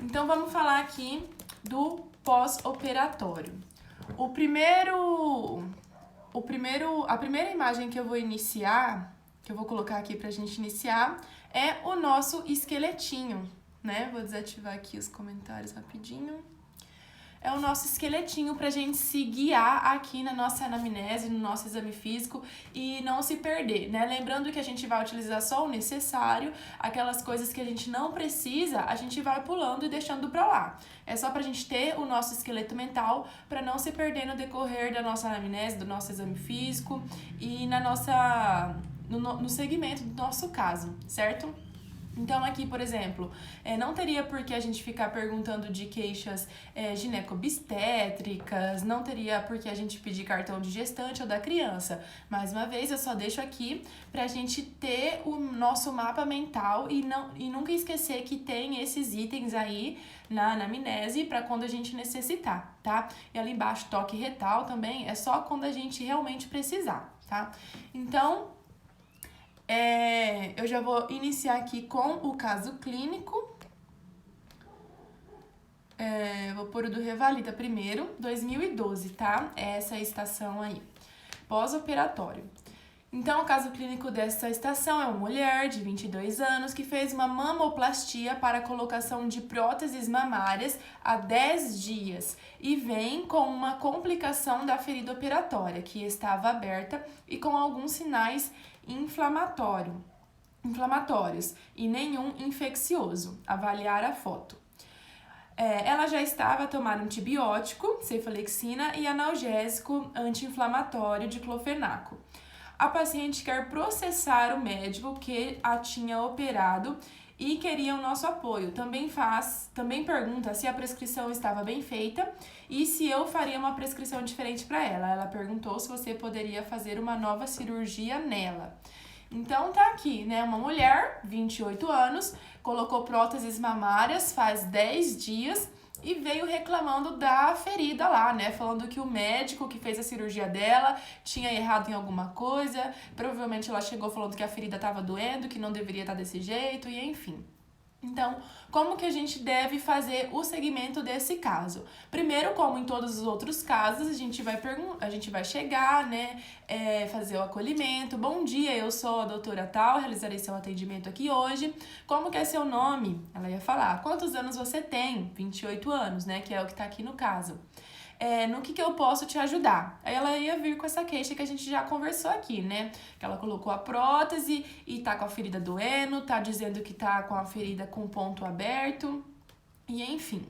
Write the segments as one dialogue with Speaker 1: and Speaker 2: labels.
Speaker 1: Então, vamos falar aqui do pós-operatório. A primeira imagem que eu vou iniciar, que eu vou colocar aqui pra gente iniciar, é o nosso esqueletinho, né? Vou desativar aqui os comentários rapidinho. É o nosso esqueletinho pra gente se guiar aqui na nossa anamnese, no nosso exame físico e não se perder, né? Lembrando que a gente vai utilizar só o necessário, aquelas coisas que a gente não precisa, a gente vai pulando e deixando pra lá. É só pra gente ter o nosso esqueleto mental pra não se perder no decorrer da nossa anamnese, do nosso exame físico e no segmento do nosso caso, certo? Então, aqui, por exemplo, não teria por que a gente ficar perguntando de queixas ginecobstétricas, não teria por que a gente pedir cartão de gestante ou da criança. Mais uma vez, eu só deixo aqui pra gente ter o nosso mapa mental e nunca esquecer que tem esses itens aí na anamnese para quando a gente necessitar, tá? E ali embaixo, toque retal também, é só quando a gente realmente precisar, tá? Então, eu já vou iniciar aqui com o caso clínico. Vou pôr o do Revalida primeiro, 2012, tá? Essa estação aí, pós-operatório. Então, o caso clínico dessa estação é uma mulher de 22 anos que fez uma mamoplastia para a colocação de próteses mamárias há 10 dias e vem com uma complicação da ferida operatória, que estava aberta e com alguns sinais inflamatórios e nenhum infeccioso. Avaliar a foto. Ela já estava a tomar antibiótico, cefalexina, e analgésico anti-inflamatório diclofenaco. A paciente quer processar o médico que a tinha operado e queria o nosso apoio. Também pergunta se a prescrição estava bem feita e se eu faria uma prescrição diferente para ela. Ela perguntou se você poderia fazer uma nova cirurgia nela. Então tá aqui, né? Uma mulher, 28 anos, colocou próteses mamárias faz 10 dias e veio reclamando da ferida lá, né? Falando que o médico que fez a cirurgia dela tinha errado em alguma coisa. Provavelmente ela chegou falando que a ferida estava doendo, que não deveria estar desse jeito, e enfim. Então, como que a gente deve fazer o segmento desse caso? Primeiro, como em todos os outros casos, a gente vai chegar, né, fazer o acolhimento. Bom dia, eu sou a doutora tal, realizarei seu atendimento aqui hoje. Como que é seu nome? Ela ia falar. Quantos anos você tem? 28 anos, né, que é o que tá aqui no caso. No que eu posso te ajudar? Aí ela ia vir com essa queixa que a gente já conversou aqui, né? Que ela colocou a prótese e tá com a ferida doendo, tá dizendo que tá com a ferida com ponto aberto, e enfim.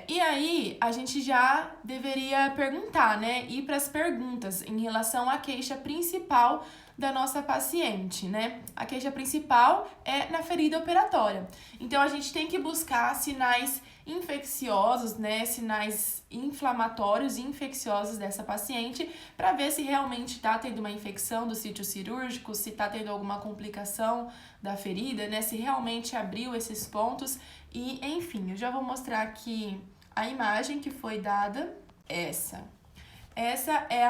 Speaker 1: E aí, a gente já deveria perguntar, né? Ir para as perguntas em relação à queixa principal da nossa paciente, né? A queixa principal é na ferida operatória. Então, a gente tem que buscar sinais infecciosos, né? Sinais inflamatórios e infecciosos dessa paciente para ver se realmente tá tendo uma infecção do sítio cirúrgico, se tá tendo alguma complicação da ferida, né? Se realmente abriu esses pontos. E, enfim, eu já vou mostrar aqui a imagem que foi dada. Essa é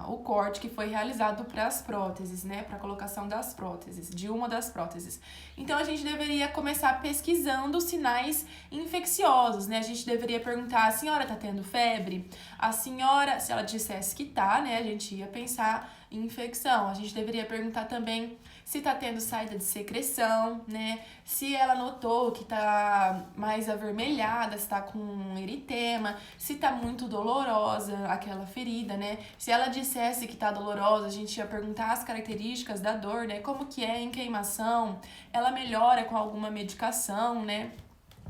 Speaker 1: o corte que foi realizado para as próteses, né? Para a colocação das próteses, de uma das próteses. Então, a gente deveria começar pesquisando sinais infecciosos, né? A gente deveria perguntar, a senhora tá tendo febre? A senhora, se ela dissesse que tá, né? A gente ia pensar em infecção. A gente deveria perguntar também se tá tendo saída de secreção, né? Se ela notou que tá mais avermelhada, se tá com eritema, se tá muito dolorosa aquela ferida, né? Se ela dissesse que tá dolorosa, a gente ia perguntar as características da dor, né? Como que é em queimação, ela melhora com alguma medicação, né?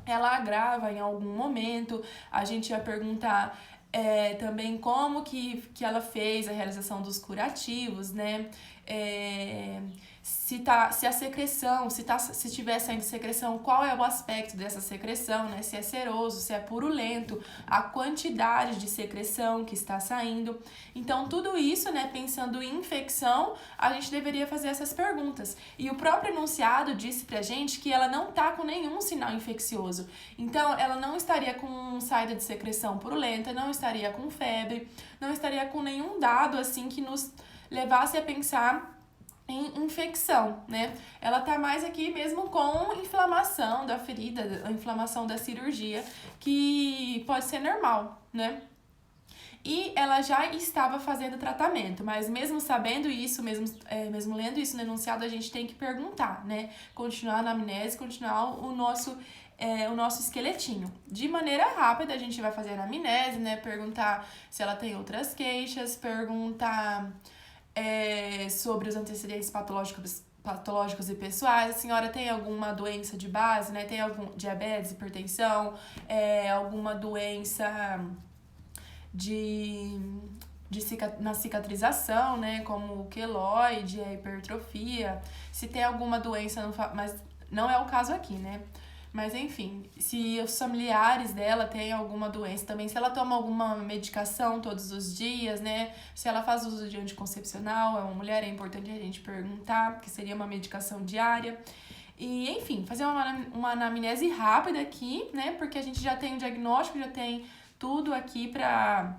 Speaker 1: Ela agrava em algum momento, a gente ia perguntar também como que ela fez a realização dos curativos, né? Se a secreção, se estiver saindo secreção, qual é o aspecto dessa secreção, né? Se é seroso, se é purulento, a quantidade de secreção que está saindo. Então, tudo isso, né, pensando em infecção, a gente deveria fazer essas perguntas. E o próprio enunciado disse pra gente que ela não tá com nenhum sinal infeccioso. Então, ela não estaria com saída de secreção purulenta, não estaria com febre, não estaria com nenhum dado, assim, que nos levasse a pensar em infecção, né? Ela tá mais aqui mesmo com inflamação da ferida, a inflamação da cirurgia, que pode ser normal, né? E ela já estava fazendo tratamento, mas mesmo sabendo isso, mesmo lendo isso no enunciado, a gente tem que perguntar, né? Continuar a anamnese, continuar o nosso esqueletinho. De maneira rápida, a gente vai fazer a anamnese, né? Perguntar se ela tem outras queixas, perguntar sobre os antecedentes patológicos e pessoais. A senhora tem alguma doença de base, né? Tem algum diabetes, hipertensão, alguma doença na cicatrização, né, como o queloide, a hipertrofia, se tem alguma doença, mas não é o caso aqui, né? Mas enfim, se os familiares dela têm alguma doença também, se ela toma alguma medicação todos os dias, né? Se ela faz uso de anticoncepcional, é uma mulher, é importante a gente perguntar, porque seria uma medicação diária. E, enfim, fazer uma anamnese rápida aqui, né? Porque a gente já tem o diagnóstico, já tem tudo aqui para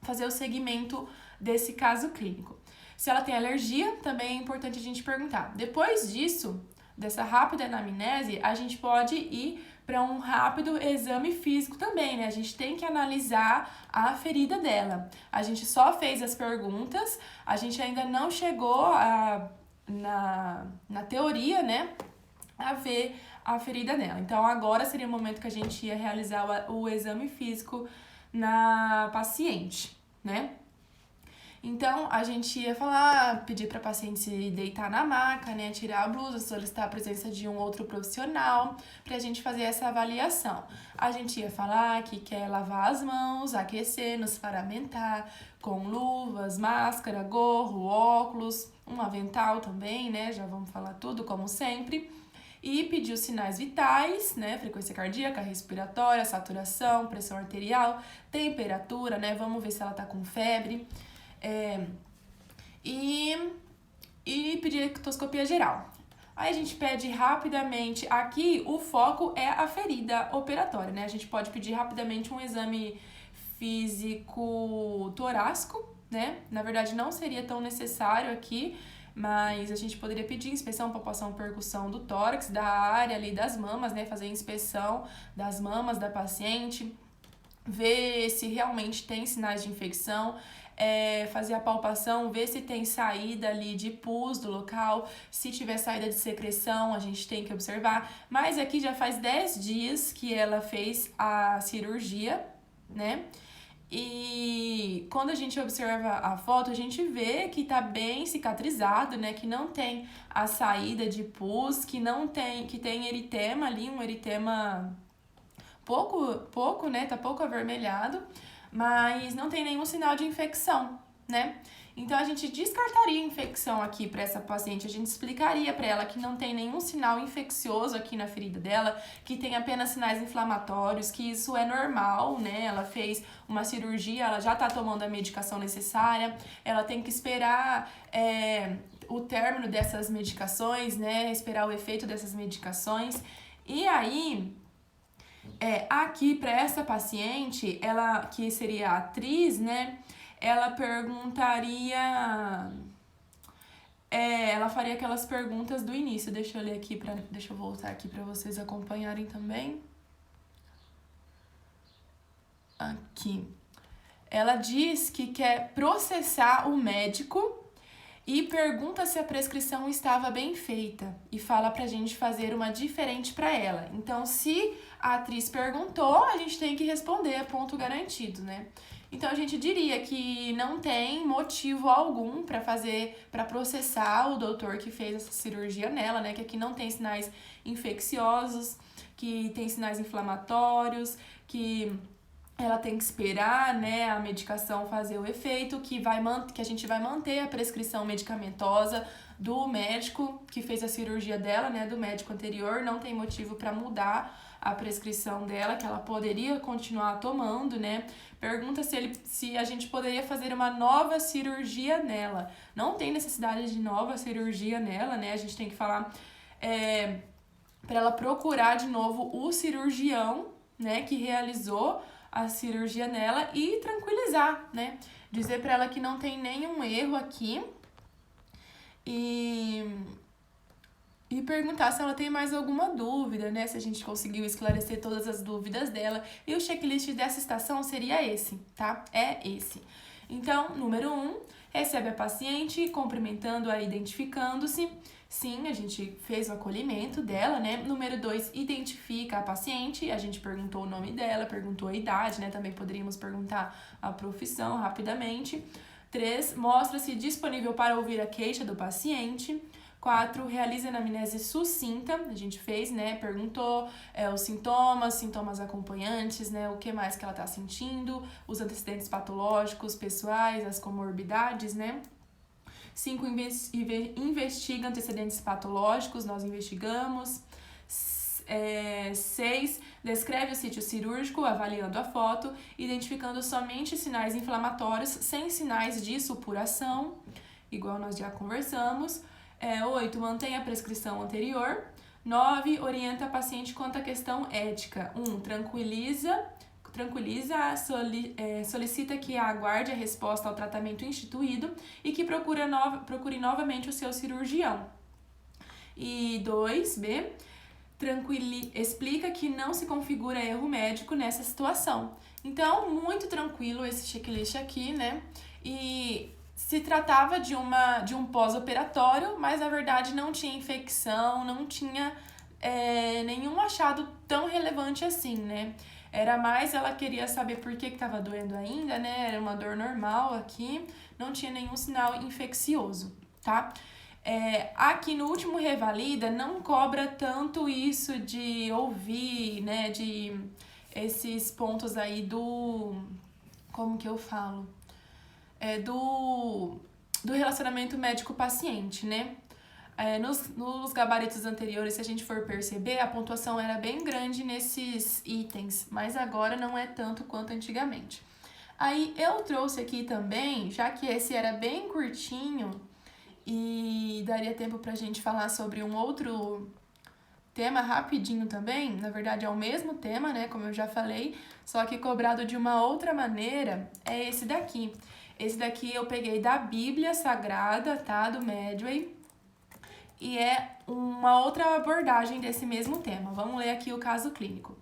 Speaker 1: fazer o segmento desse caso clínico. Se ela tem alergia, também é importante a gente perguntar. Depois disso, dessa rápida anamnese, a gente pode ir para um rápido exame físico também, né? A gente tem que analisar a ferida dela. A gente só fez as perguntas, a gente ainda não chegou na teoria, né, a ver a ferida dela. Então, agora seria o momento que a gente ia realizar o exame físico na paciente, né? Então, a gente ia pedir para a paciente se deitar na maca, né, tirar a blusa, solicitar a presença de um outro profissional para a gente fazer essa avaliação. A gente ia falar que quer lavar as mãos, aquecer, nos paramentar com luvas, máscara, gorro, óculos, um avental também, né, já vamos falar tudo como sempre. E pedir os sinais vitais, né, frequência cardíaca, respiratória, saturação, pressão arterial, temperatura, né, vamos ver se ela tá com febre. E pedir ectoscopia geral. Aí a gente pede rapidamente, aqui o foco é a ferida operatória, né? A gente pode pedir rapidamente um exame físico torácico, né? Na verdade não seria tão necessário aqui, mas a gente poderia pedir inspeção, palpação, percussão do tórax, da área ali das mamas, né? Fazer inspeção das mamas da paciente, ver se realmente tem sinais de infecção, fazer a palpação, ver se tem saída ali de pus do local, se tiver saída de secreção, a gente tem que observar. Mas aqui já faz 10 dias que ela fez a cirurgia, né? E quando a gente observa a foto, a gente vê que tá bem cicatrizado, né? Que não tem a saída de pus, que tem eritema ali, um eritema pouco, né? Tá pouco avermelhado, mas não tem nenhum sinal de infecção, né? Então a gente descartaria a infecção aqui para essa paciente, a gente explicaria para ela que não tem nenhum sinal infeccioso aqui na ferida dela, que tem apenas sinais inflamatórios, que isso é normal, né? Ela fez uma cirurgia, ela já tá tomando a medicação necessária, ela tem que esperar o término dessas medicações, né? Esperar o efeito dessas medicações. E aí, aqui para essa paciente, ela que seria a atriz, né? Ela perguntaria. Ela faria aquelas perguntas do início. Deixa eu ler aqui, deixa eu voltar aqui para vocês acompanharem também. Aqui. Ela diz que quer processar o médico e pergunta se a prescrição estava bem feita e fala pra gente fazer uma diferente para ela. Então, se a atriz perguntou, a gente tem que responder, ponto garantido, né? Então, a gente diria que não tem motivo algum para processar o doutor que fez essa cirurgia nela, né? Que aqui não tem sinais infecciosos, que tem sinais inflamatórios, que ela tem que esperar, né, a medicação fazer o efeito, que a gente vai manter a prescrição medicamentosa do médico que fez a cirurgia dela, né, do médico anterior, não tem motivo para mudar a prescrição dela, que ela poderia continuar tomando, né? Pergunta se a gente poderia fazer uma nova cirurgia nela. Não tem necessidade de nova cirurgia nela, né? A gente tem que falar para ela procurar de novo o cirurgião, né, que realizou a cirurgia nela e tranquilizar, né? Dizer para ela que não tem nenhum erro aqui e perguntar se ela tem mais alguma dúvida, né? Se a gente conseguiu esclarecer todas as dúvidas dela. E o checklist dessa estação seria esse, tá? É esse. Então, número 1, recebe a paciente, cumprimentando-a, identificando-se. Sim, a gente fez o acolhimento dela, né? Número 2, identifica a paciente. A gente perguntou o nome dela, perguntou a idade, né? Também poderíamos perguntar a profissão rapidamente. 3, mostra-se disponível para ouvir a queixa do paciente. 4, realiza anamnese sucinta, a gente fez, né, perguntou os sintomas acompanhantes, né, o que mais que ela tá sentindo, os antecedentes patológicos, pessoais, as comorbidades, né. 5, investiga antecedentes patológicos, nós investigamos. 6, descreve o sítio cirúrgico, avaliando a foto, identificando somente sinais inflamatórios, sem sinais de supuração, igual nós já conversamos. 8, mantém a prescrição anterior. 9, orienta a paciente quanto à questão ética. 1, tranquiliza, solicita que aguarde a resposta ao tratamento instituído e que procure novamente o seu cirurgião. E 2b, explica que não se configura erro médico nessa situação. Então, muito tranquilo esse checklist aqui, né? E se tratava de um pós-operatório, mas na verdade não tinha infecção, não tinha nenhum achado tão relevante assim, né? Era mais, ela queria saber por que estava doendo ainda, né? Era uma dor normal aqui, não tinha nenhum sinal infeccioso, tá? Aqui no último Revalida não cobra tanto isso de ouvir, né? De esses pontos aí como que eu falo? Do relacionamento médico-paciente, né? Nos gabaritos anteriores, se a gente for perceber, a pontuação era bem grande nesses itens, mas agora não é tanto quanto antigamente. Aí eu trouxe aqui também, já que esse era bem curtinho e daria tempo pra gente falar sobre um outro tema rapidinho também, na verdade é o mesmo tema, né, como eu já falei, só que cobrado de uma outra maneira, é esse daqui. Esse daqui eu peguei da Bíblia Sagrada, tá, do Medway, e é uma outra abordagem desse mesmo tema. Vamos ler aqui o caso clínico.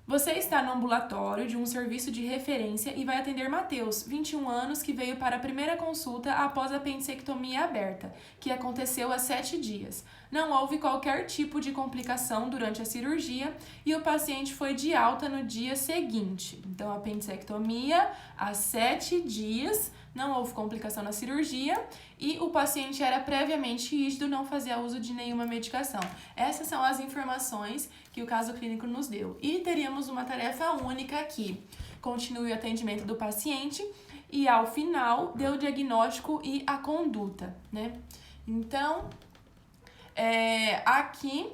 Speaker 1: Você está no ambulatório de um serviço de referência e vai atender Matheus, 21 anos, que veio para a primeira consulta após a apendicectomia aberta, que aconteceu há 7 dias. Não houve qualquer tipo de complicação durante a cirurgia e o paciente foi de alta no dia seguinte. Então, a apendicectomia há 7 dias, não houve complicação na cirurgia e o paciente era previamente rígido, não fazia uso de nenhuma medicação. Essas são as informações que o caso clínico nos deu. E teríamos uma tarefa única aqui. Continue o atendimento do paciente e, ao final, dê o diagnóstico e a conduta, né? Então, aqui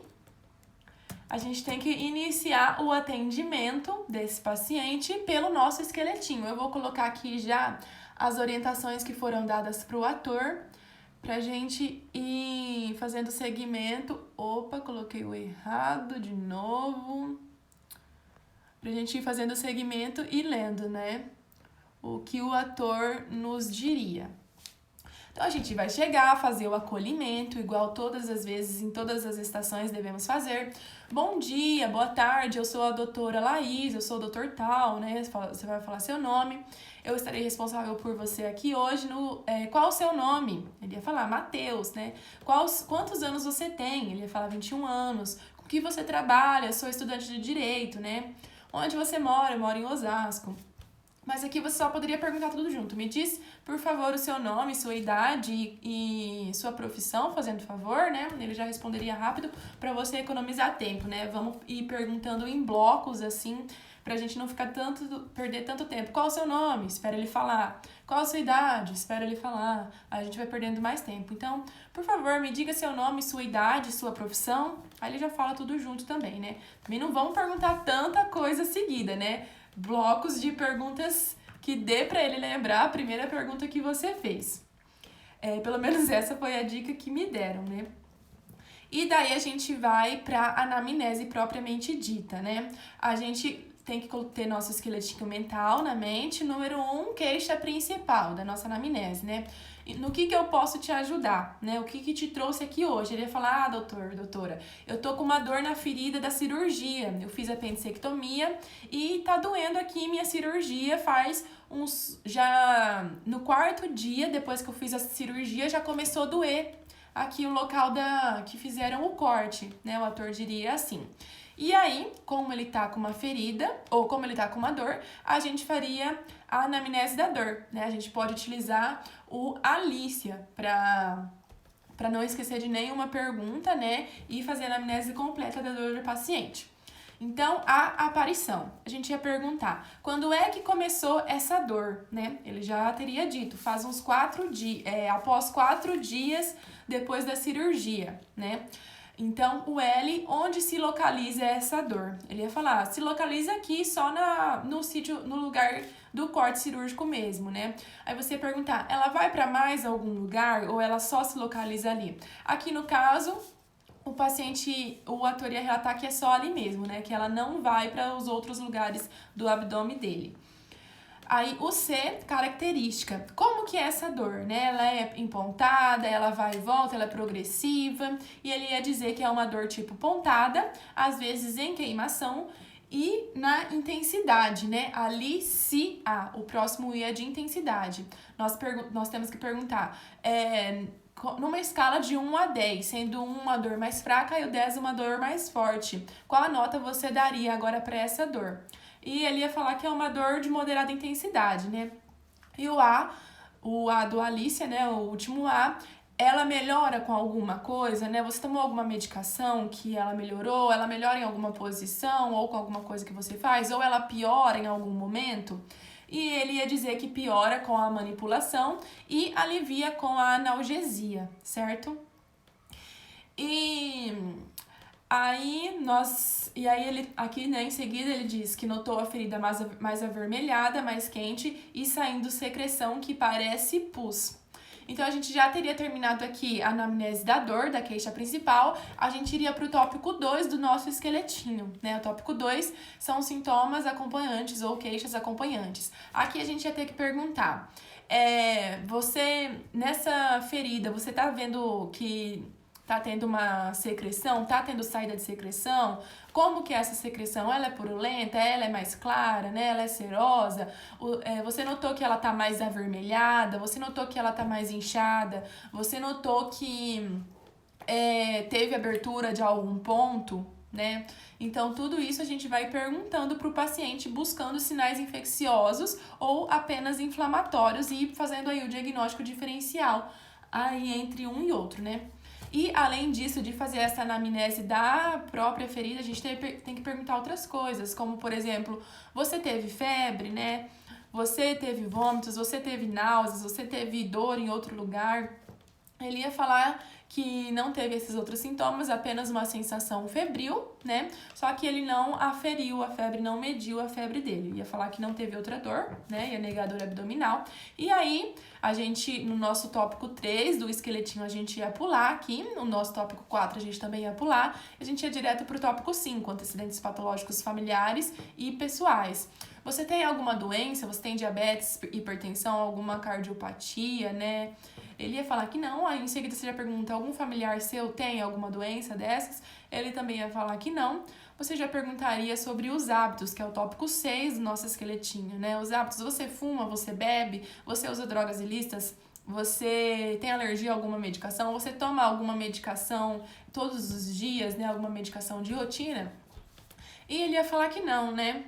Speaker 1: a gente tem que iniciar o atendimento desse paciente pelo nosso esqueletinho. Eu vou colocar aqui já as orientações que foram dadas para o ator, pra gente ir fazendo segmento. Opa, coloquei o errado de novo. Pra gente ir fazendo segmento e lendo, né? O que o ator nos diria. Então, a gente vai chegar, fazer o acolhimento, igual todas as vezes, em todas as estações devemos fazer. Bom dia, boa tarde, eu sou a doutora Laís, eu sou o doutor tal, né? Você vai falar seu nome. Eu estarei responsável por você aqui hoje. Qual o seu nome? Ele ia falar Matheus, né? Quantos anos você tem? Ele ia falar 21 anos. Com que você trabalha? Sou estudante de Direito, né? Onde você mora? Eu moro em Osasco. Mas aqui você só poderia perguntar tudo junto. Me diz, por favor, o seu nome, sua idade e sua profissão, fazendo favor, né? Ele já responderia rápido para você economizar tempo, né? Vamos ir perguntando em blocos, assim, pra gente não perder tanto tempo. Qual o seu nome? Espera ele falar. Qual a sua idade? Espera ele falar. Aí a gente vai perdendo mais tempo. Então, por favor, me diga seu nome, sua idade, sua profissão. Aí ele já fala tudo junto também, né? Também não vamos perguntar tanta coisa seguida, né? Blocos de perguntas que dê para ele lembrar a primeira pergunta que você fez. Pelo menos essa foi a dica que me deram, né? E daí a gente vai para a anamnese propriamente dita, né? A gente tem que ter nosso esqueletinho mental na mente. Número 1, queixa principal da nossa anamnese, né? No que eu posso te ajudar, né? O que te trouxe aqui hoje? Ele ia falar, doutora, eu tô com uma dor na ferida da cirurgia. Eu fiz apendicectomia e tá doendo aqui minha cirurgia faz já no 4º dia, depois que eu fiz a cirurgia, já começou a doer aqui o local que fizeram o corte, né? O ator diria assim. E aí, como ele tá com uma ferida, ou como ele tá com uma dor, a gente faria a anamnese da dor, né? A gente pode utilizar o Alicia para não esquecer de nenhuma pergunta, né? E fazer a anamnese completa da dor do paciente. Então, a aparição. A gente ia perguntar, quando é que começou essa dor, né? Ele já teria dito, faz uns 4 dias, após 4 dias depois da cirurgia, né? Então, o L, onde se localiza essa dor? Ele ia falar, se localiza aqui só no lugar do corte cirúrgico mesmo, né? Aí você ia perguntar, ela vai para mais algum lugar ou ela só se localiza ali? Aqui no caso, o ator ia relatar que é só ali mesmo, né? Que ela não vai para os outros lugares do abdômen dele. Aí, o C, característica. Como que é essa dor, né? Ela é empontada, ela vai e volta, ela é progressiva. E ele ia dizer que é uma dor tipo pontada, às vezes em queimação e na intensidade, né? Ali, se A. O próximo I é de intensidade. Nós temos que perguntar, numa escala de 1 a 10, sendo 1 uma dor mais fraca e o 10 uma dor mais forte, qual a nota você daria agora para essa dor? E ele ia falar que é uma dor de moderada intensidade, né? E o A do Alicia, né? O último A, ela melhora com alguma coisa, né? Você tomou alguma medicação que ela melhorou? Ela melhora em alguma posição ou com alguma coisa que você faz? Ou ela piora em algum momento? E ele ia dizer que piora com a manipulação e alivia com a analgesia, certo? E aí ele aqui, né, em seguida ele diz que notou a ferida mais avermelhada, mais quente e saindo secreção que parece pus. Então a gente já teria terminado aqui a anamnese da dor, da queixa principal. A gente iria para o tópico 2 do nosso esqueletinho, né? O tópico 2 são sintomas acompanhantes ou queixas acompanhantes. Aqui a gente ia ter que perguntar, você, nessa ferida, você tá vendo que tá tendo uma secreção, tá tendo saída de secreção? Como que é essa secreção? Ela é purulenta? Ela é mais clara, né? Ela é serosa? Você notou que ela tá mais avermelhada? Você notou que ela tá mais inchada? Você notou que teve abertura de algum ponto, né? Então, tudo isso a gente vai perguntando para o paciente, buscando sinais infecciosos ou apenas inflamatórios e fazendo aí o diagnóstico diferencial aí entre um e outro, né? E, além disso, de fazer essa anamnese da própria ferida, a gente tem que perguntar outras coisas, como, por exemplo, você teve febre, né? Você teve vômitos, você teve náuseas, você teve dor em outro lugar. Ele ia falar que não teve esses outros sintomas, apenas uma sensação febril, né? Só que ele não aferiu a febre, não mediu a febre dele. Ia falar que não teve outra dor, né? Ia negar a dor abdominal. E aí, a gente, no nosso tópico 3 do esqueletinho, a gente ia pular aqui. No nosso tópico 4, a gente também ia pular. A gente ia direto pro tópico 5, antecedentes patológicos familiares e pessoais. Você tem alguma doença? Você tem diabetes, hipertensão, alguma cardiopatia, né? Ele ia falar que não, aí em seguida você já pergunta, algum familiar seu tem alguma doença dessas? Ele também ia falar que não. Você já perguntaria sobre os hábitos, que é o tópico 6 do nosso esqueletinho, né? Os hábitos, você fuma, você bebe, você usa drogas ilícitas, você tem alergia a alguma medicação, você toma alguma medicação todos os dias, né? Alguma medicação de rotina? E ele ia falar que não, né?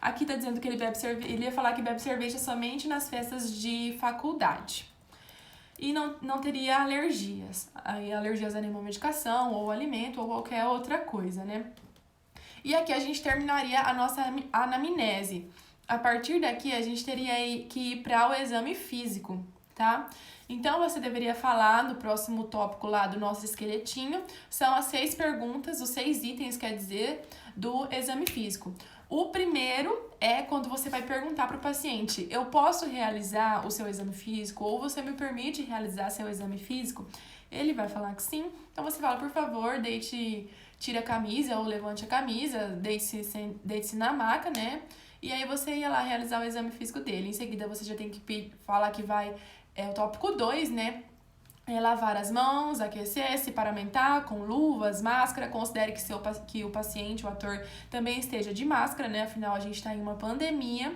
Speaker 1: Aqui tá dizendo que ele ia falar que bebe cerveja somente nas festas de faculdade. E não teria alergias. Aí, alergias a nenhuma medicação, ou alimento, ou qualquer outra coisa, né? E aqui a gente terminaria a nossa anamnese. A partir daqui, a gente teria que ir para o exame físico, tá? Então, você deveria falar no próximo tópico lá do nosso esqueletinho. São as 6 perguntas, os 6 itens, quer dizer, do exame físico. O primeiro é quando você vai perguntar para o paciente, eu posso realizar o seu exame físico ou você me permite realizar seu exame físico? Ele vai falar que sim. Então, você fala, por favor, deite tira a camisa ou levante a camisa, deite-se na maca, né? E aí você ia lá realizar o exame físico dele. Em seguida, você já tem que falar que vai... É o tópico 2, né? É lavar as mãos, aquecer, se paramentar com luvas, máscara. Considere que o paciente, o ator, também esteja de máscara, né? Afinal, a gente está em uma pandemia.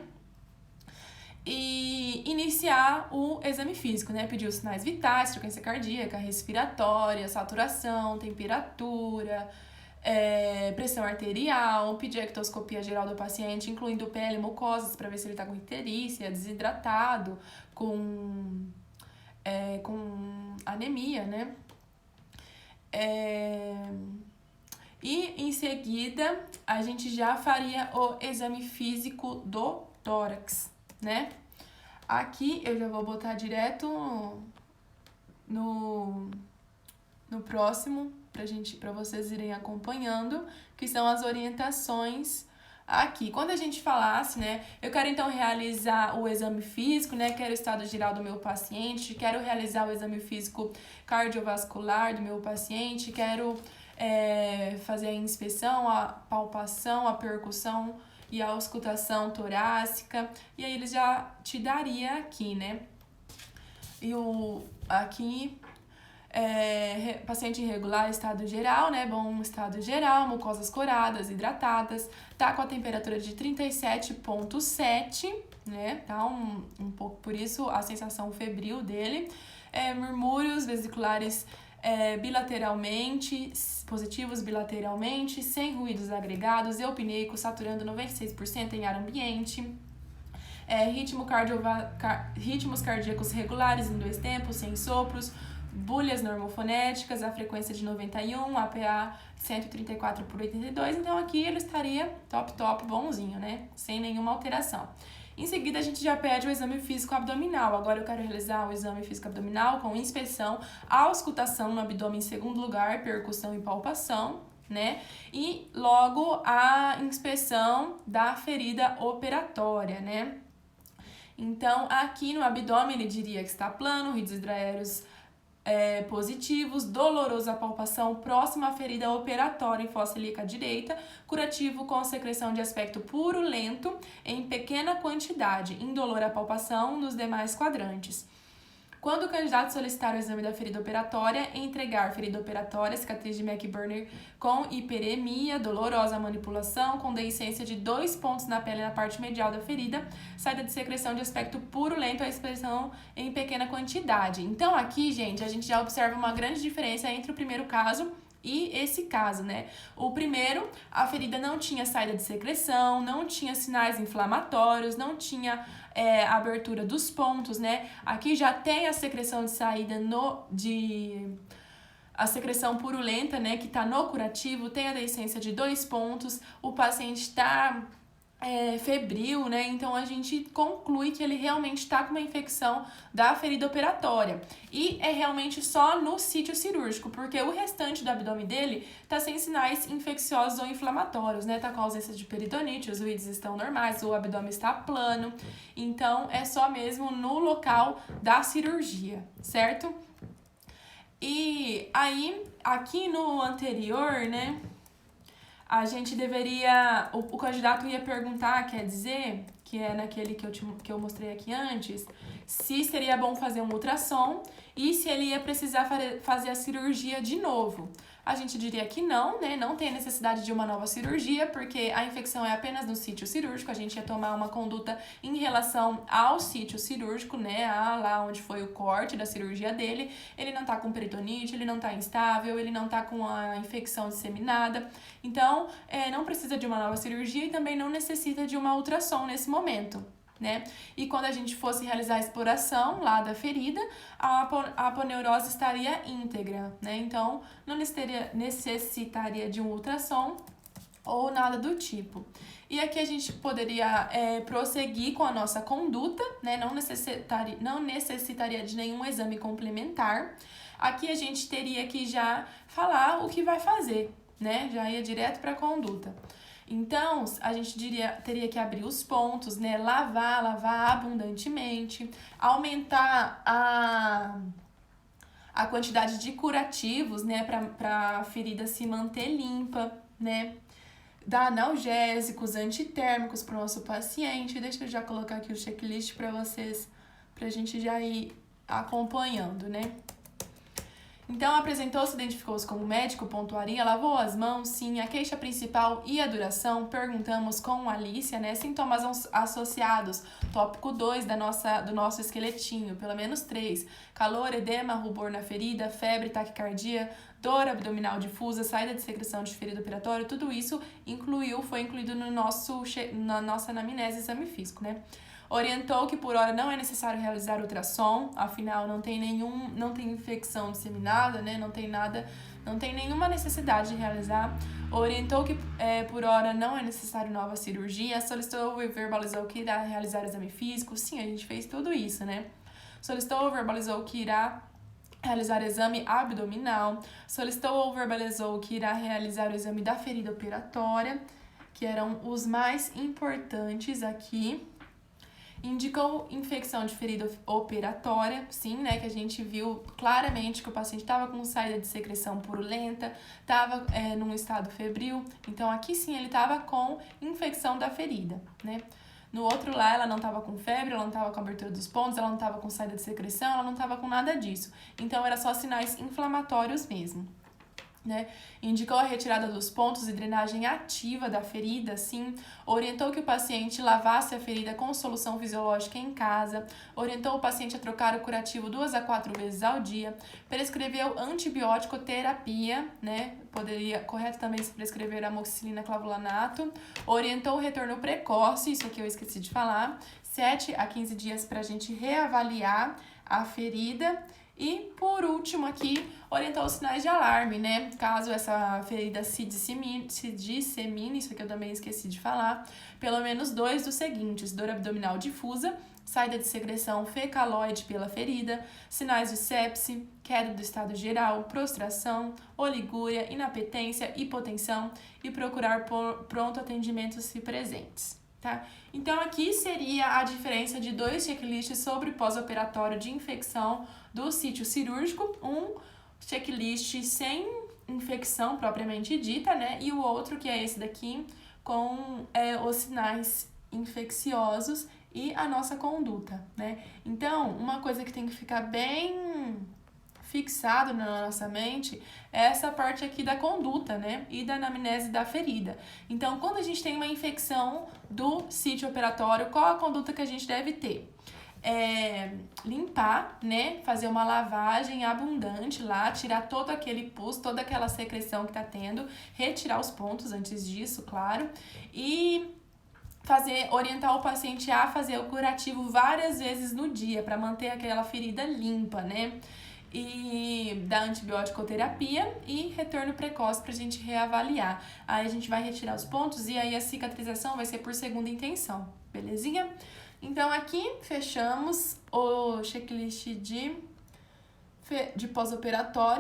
Speaker 1: E iniciar o exame físico, né? Pedir os sinais vitais, frequência cardíaca, respiratória, saturação, temperatura, pressão arterial, pedir a ectoscopia geral do paciente, incluindo pele e mucosas, para ver se ele está com icterícia, desidratado, com anemia, né? E em seguida a gente já faria o exame físico do tórax, né? Aqui eu já vou botar direto no próximo para vocês irem acompanhando, que são as orientações aqui. Quando a gente falasse, né, eu quero então realizar o exame físico, né, quero o estado geral do meu paciente, quero realizar o exame físico cardiovascular do meu paciente, quero fazer a inspeção, a palpação, a percussão e a auscultação torácica, e aí eles já te daria aqui, né? E aqui, paciente irregular, estado geral, né? Bom estado geral, mucosas coradas, hidratadas, tá com a temperatura de 37,7, né? Tá um pouco, por isso a sensação febril dele. Murmúrios vesiculares bilateralmente, positivos bilateralmente, sem ruídos agregados, eupneico, saturando 96% em ar ambiente, ritmos cardíacos regulares em 2 tempos, sem sopros, bulhas normofonéticas, a frequência de 91, APA 134/82, então aqui ele estaria top, bonzinho, né? Sem nenhuma alteração. Em seguida, a gente já pede o exame físico abdominal. Agora eu quero realizar o exame físico abdominal com inspeção, auscultação no abdômen em segundo lugar, percussão e palpação, né? E logo a inspeção da ferida operatória, né? Então, aqui no abdômen ele diria que está plano, ritos hidroaéreos positivos, dolorosa palpação próxima à ferida operatória em fossa ilíaca direita, curativo com secreção de aspecto purulento em pequena quantidade, indolor à palpação nos demais quadrantes. Quando o candidato solicitar o exame da ferida operatória, entregar ferida operatória, cicatriz de McBurner com hiperemia, dolorosa manipulação, com deiscência de 2 pontos na pele na parte medial da ferida, saída de secreção de aspecto purulento, a expressão em pequena quantidade. Então aqui, gente, a gente já observa uma grande diferença entre o primeiro caso e esse caso, né? O primeiro, a ferida não tinha saída de secreção, não tinha sinais inflamatórios, não tinha abertura dos pontos, né? Aqui já tem a secreção de saída a secreção purulenta, né? Que tá no curativo, tem a deiscência de 2 pontos, o paciente tá febril, né? Então a gente conclui que ele realmente está com uma infecção da ferida operatória. E é realmente só no sítio cirúrgico, porque o restante do abdômen dele tá sem sinais infecciosos ou inflamatórios, né? Tá com ausência de peritonite, os ruídos estão normais, o abdômen está plano. Então é só mesmo no local da cirurgia, certo? E aí, aqui no anterior, né? A gente deveria... O candidato ia perguntar, quer dizer, que é naquele que eu mostrei aqui antes, se seria bom fazer um ultrassom e se ele ia precisar fazer a cirurgia de novo. A gente diria que não, né? Não tem necessidade de uma nova cirurgia, porque a infecção é apenas no sítio cirúrgico. A gente ia tomar uma conduta em relação ao sítio cirúrgico, né? Lá onde foi o corte da cirurgia dele. Ele não tá com peritonite, ele não tá instável, ele não tá com a infecção disseminada. Então, não precisa de uma nova cirurgia e também não necessita de uma ultrassom nesse momento, né? E quando a gente fosse realizar a exploração lá da ferida, a aponeurose estaria íntegra, né? Então, não necessitaria de um ultrassom ou nada do tipo. E aqui a gente poderia prosseguir com a nossa conduta, né? Não necessitaria de nenhum exame complementar. Aqui a gente teria que já falar o que vai fazer, né? Já ia direto para a conduta. Então, a gente teria que abrir os pontos, né? Lavar abundantemente, aumentar a quantidade de curativos, né, para a ferida se manter limpa, né? Dar analgésicos, antitérmicos para o nosso paciente. Deixa eu já colocar aqui o checklist para vocês, pra gente já ir acompanhando, né? Então, apresentou-se, identificou-se como médico, pontuaria, lavou as mãos, sim, a queixa principal e a duração, perguntamos com Alicia, né, sintomas associados, tópico 2 do nosso esqueletinho, pelo menos 3, calor, edema, rubor na ferida, febre, taquicardia, dor abdominal difusa, saída de secreção de ferido operatório, tudo isso foi incluído na nossa anamnese, exame físico, né? Orientou que por hora não é necessário realizar ultrassom, afinal não tem infecção disseminada, né? Não tem nenhuma necessidade de realizar. Orientou que por hora não é necessário nova cirurgia, solicitou e verbalizou que irá realizar exame físico. Sim, a gente fez tudo isso, né? Solicitou ou verbalizou que irá realizar exame abdominal, solicitou ou verbalizou que irá realizar o exame da ferida operatória, que eram os mais importantes aqui. Indicou infecção de ferida operatória, sim, né, que a gente viu claramente que o paciente estava com saída de secreção purulenta, estava num estado febril, então aqui sim ele estava com infecção da ferida, né. No outro lá, ela não estava com febre, ela não estava com abertura dos pontos, ela não estava com saída de secreção, ela não estava com nada disso. Então, era só sinais inflamatórios mesmo. Né? Indicou a retirada dos pontos e drenagem ativa da ferida, sim. Orientou que o paciente lavasse a ferida com solução fisiológica em casa. Orientou o paciente a trocar o curativo 2 a 4 vezes ao dia. Prescreveu antibiótico terapia, né? Correto também se prescrever amoxicilina clavulanato. Orientou o retorno precoce, isso aqui eu esqueci de falar. 7 a 15 dias para a gente reavaliar a ferida. E, por último aqui, orientou os sinais de alarme, né? Caso essa ferida se dissemine, isso aqui eu também esqueci de falar, pelo menos 2 dos seguintes: dor abdominal difusa, saída de secreção fecaloide pela ferida, sinais de sepse, queda do estado geral, prostração, oligúria, inapetência, hipotensão e procurar por pronto atendimento se presentes. Tá? Então, aqui seria a diferença de 2 checklists sobre pós-operatório de infecção do sítio cirúrgico, um checklist sem infecção propriamente dita, né? E o outro, que é esse daqui, com os sinais infecciosos e a nossa conduta, né? Então, uma coisa que tem que ficar bem fixado na nossa mente é essa parte aqui da conduta, né? E da anamnese da ferida. Então, quando a gente tem uma infecção do sítio operatório, qual a conduta que a gente deve ter? Limpar, né? Fazer uma lavagem abundante lá, tirar todo aquele pus, toda aquela secreção que tá tendo, retirar os pontos antes disso, claro, e orientar o paciente a fazer o curativo várias vezes no dia para manter aquela ferida limpa, né? E da antibiótico-terapia e retorno precoce pra gente reavaliar. Aí a gente vai retirar os pontos e aí a cicatrização vai ser por segunda intenção, belezinha? Então aqui fechamos o checklist de pós-operatório.